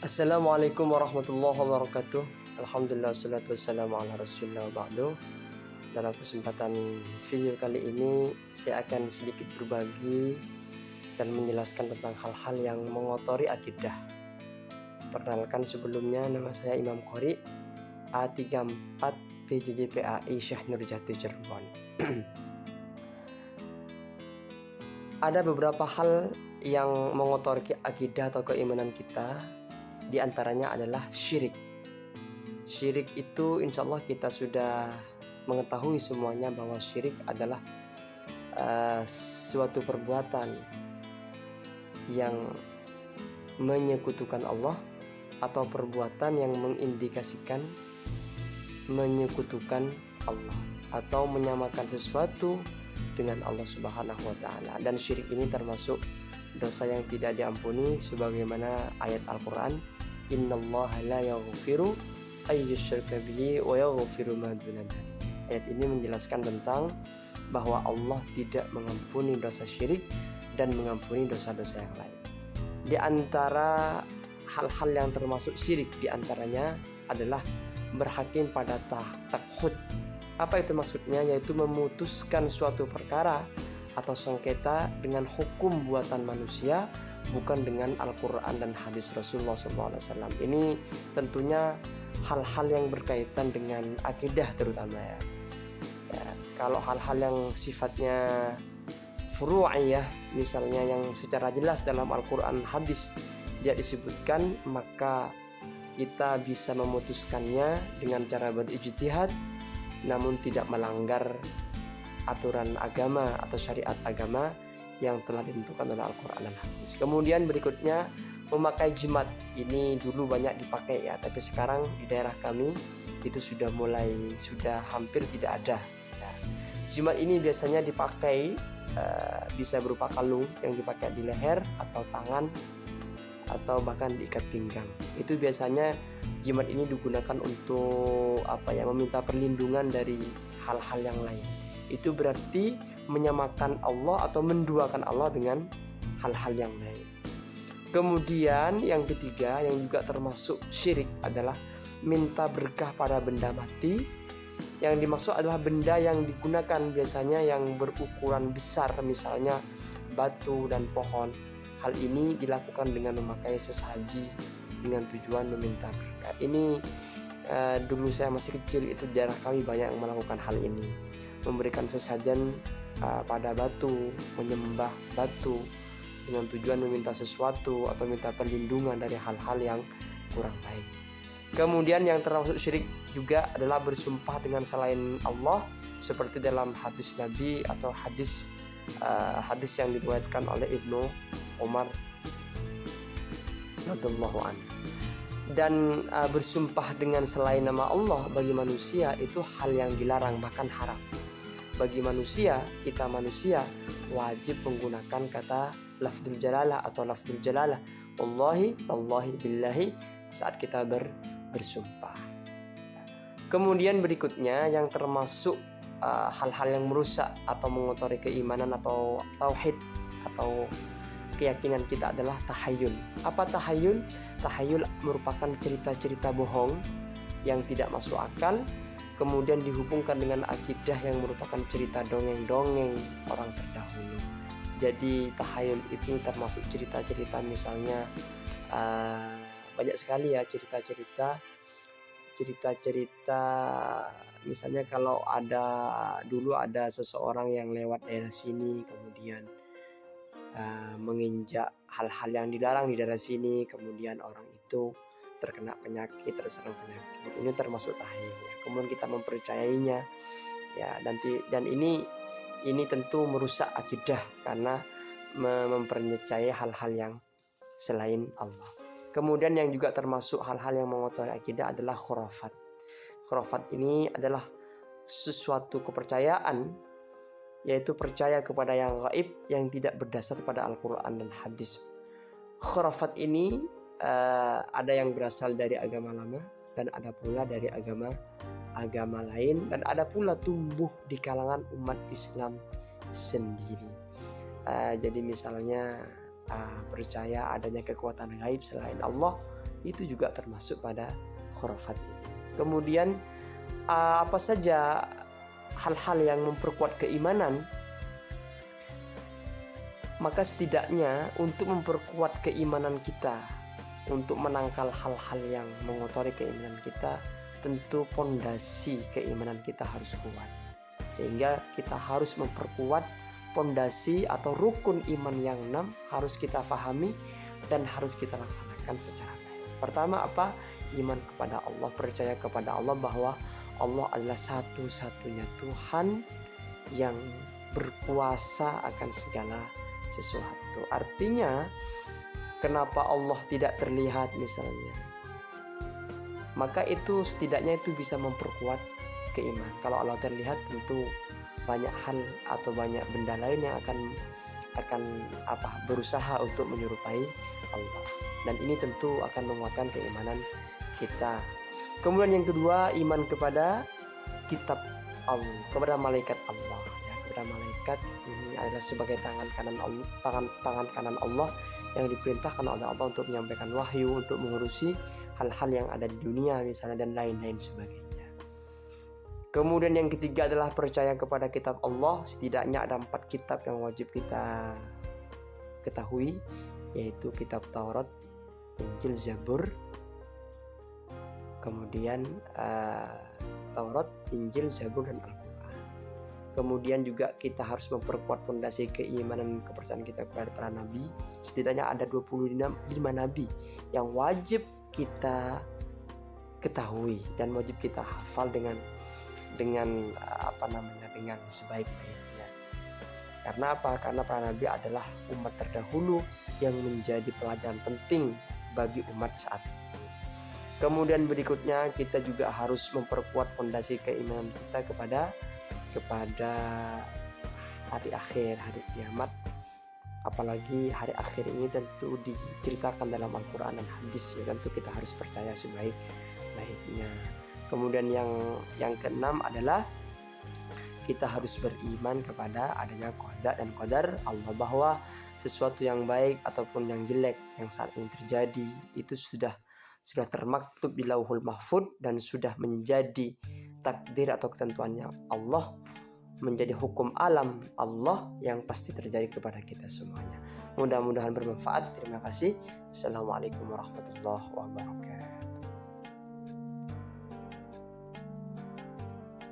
Assalamualaikum warahmatullahi wabarakatuh. Alhamdulillah wassalatu wassalamu ala rasulillah ba'du. Dalam kesempatan video kali ini saya akan sedikit berbagi dan menjelaskan tentang hal-hal yang mengotori akidah. Perkenalkan sebelumnya, nama saya Imam Qori, A34 PJJPAI Syekh Nurjati Cirebon. Ada beberapa hal yang mengotori akidah atau keimanan kita. Di antaranya adalah syirik. Syirik itu insya Allah kita sudah mengetahui semuanya bahwa syirik adalah suatu perbuatan yang menyekutukan Allah atau perbuatan yang mengindikasikan menyekutukan Allah atau menyamakan sesuatu dengan Allah Subhanahu wa taala. Dan syirik ini termasuk dosa yang tidak diampuni sebagaimana ayat Al-Qur'an, innallaha la yaghfiru ay yushraka bihi wa yaghfiru ma duna dzalik. Ayat ini menjelaskan tentang bahwa Allah tidak mengampuni dosa syirik dan mengampuni dosa-dosa yang lain. Di antara hal-hal yang termasuk syirik di antaranya adalah berhakim pada takhut. Apa itu maksudnya? Yaitu memutuskan suatu perkara atau sengketa dengan hukum buatan manusia, bukan dengan Al-Quran dan hadis Rasulullah SAW. Ini tentunya hal-hal yang berkaitan dengan akidah terutama ya. Kalau hal-hal yang sifatnya furu'iyah, misalnya yang secara jelas dalam Al-Quran hadis tidak disebutkan, maka kita bisa memutuskannya dengan cara berijtihad namun tidak melanggar aturan agama atau syariat agama yang telah ditentukan oleh Al-Quran dan hadis. Kemudian berikutnya memakai jimat. Ini dulu banyak dipakai ya, tapi sekarang di daerah kami itu sudah hampir tidak ada ya. Jimat ini biasanya dipakai bisa berupa kalung yang dipakai di leher atau tangan atau bahkan diikat pinggang. Itu biasanya jimat ini digunakan untuk meminta perlindungan dari hal-hal yang lain. Itu berarti menyamakan Allah atau menduakan Allah dengan hal-hal yang lain. Kemudian yang ketiga yang juga termasuk syirik adalah minta berkah pada benda mati. Yang dimaksud adalah benda yang digunakan biasanya yang berukuran besar, misalnya batu dan pohon. Hal ini dilakukan dengan memakai sesaji dengan tujuan meminta berkah. Ini dulu saya masih kecil itu di daerah kami banyak yang melakukan hal ini, memberikan sesajen pada batu, menyembah batu dengan tujuan meminta sesuatu atau minta perlindungan dari hal-hal yang kurang baik. Kemudian yang termasuk syirik juga adalah bersumpah dengan selain Allah, seperti dalam hadis Nabi atau hadis yang diriwayatkan oleh Ibnu Umar radhiyallahu anhu. Dan bersumpah dengan selain nama Allah bagi manusia itu hal yang dilarang, bahkan haram. Bagi manusia, kita manusia wajib menggunakan kata lafdzul jalalah atau lafdzul jalalah, wallahi, tallahi, billahi saat kita bersumpah. Kemudian berikutnya yang termasuk hal-hal yang merusak atau mengotori keimanan atau tauhid atau keyakinan kita adalah tahayul. Apa tahayul? Tahayul merupakan cerita-cerita bohong yang tidak masuk akal, kemudian dihubungkan dengan akidah yang merupakan cerita dongeng-dongeng orang terdahulu. Jadi tahayul ini termasuk cerita-cerita, misalnya banyak sekali ya cerita-cerita misalnya kalau dulu ada seseorang yang lewat daerah sini, kemudian menginjak hal-hal yang dilarang di daerah sini, kemudian orang itu terkena penyakit, terserang penyakit. Ini termasuk tahayul ya. Kemudian kita mempercayainya ya, dan ini tentu merusak akidah karena mempercayai hal-hal yang selain Allah. Kemudian yang juga termasuk hal-hal yang mengotori akidah adalah khurafat. Khurafat ini adalah sesuatu kepercayaan, yaitu percaya kepada yang gaib yang tidak berdasar pada Al-Quran dan hadis. Khurafat ini ada yang berasal dari agama lama dan ada pula dari agama lain, dan ada pula tumbuh di kalangan umat Islam sendiri. Jadi misalnya percaya adanya kekuatan gaib selain Allah, itu juga termasuk pada khurafat ini. Kemudian apa saja hal-hal yang memperkuat keimanan, maka setidaknya untuk memperkuat keimanan kita, untuk menangkal hal-hal yang mengotori keimanan kita, tentu pondasi keimanan kita harus kuat. Sehingga kita harus memperkuat pondasi atau rukun iman yang 6 harus kita pahami dan harus kita laksanakan secara baik. Pertama apa? Iman kepada Allah, percaya kepada Allah bahwa Allah adalah satu-satunya Tuhan yang berkuasa akan segala sesuatu. Artinya, kenapa Allah tidak terlihat misalnya, maka itu setidaknya itu bisa memperkuat keimanan. Kalau Allah terlihat, tentu banyak hal atau banyak benda lain yang akan berusaha untuk menyerupai Allah, dan ini tentu akan menguatkan keimanan kita. Kemudian yang kedua, iman kepada kitab Allah, kepada malaikat Allah. Kepada malaikat ini adalah sebagai tangan kanan Allah yang diperintahkan oleh Allah untuk menyampaikan wahyu, untuk mengurusi hal-hal yang ada di dunia misalnya, dan lain-lain sebagainya. Kemudian yang ketiga adalah percaya kepada kitab Allah. Setidaknya ada 4 kitab yang wajib kita ketahui, yaitu kitab Taurat, Injil, Zabur. Kemudian Taurat, Injil, Zabur, dan Al-Quran. Kemudian juga kita harus memperkuat fondasi keimanan kepercayaan kita kepada para nabi. Setidaknya ada 25 nabi yang wajib kita ketahui dan wajib kita hafal dengan sebaik-baiknya. Karena apa? Karena para nabi adalah umat terdahulu yang menjadi pelajaran penting bagi umat saat ini. Kemudian berikutnya kita juga harus memperkuat fondasi keimanan kita kepada hari akhir, hari kiamat. Apalagi hari akhir ini tentu diceritakan dalam Al-Quran dan hadis, ya, tentu kita harus percaya sebaik-baiknya. Kemudian yang keenam adalah kita harus beriman kepada adanya qada dan qadar Allah, bahwa sesuatu yang baik ataupun yang jelek yang saat ini terjadi itu sudah termaktub di Lauhul Mahfud dan sudah menjadi takdir atau ketentuannya Allah, menjadi hukum alam Allah yang pasti terjadi kepada kita semuanya. Mudah-mudahan bermanfaat. Terima kasih. Assalamualaikum warahmatullahi wabarakatuh.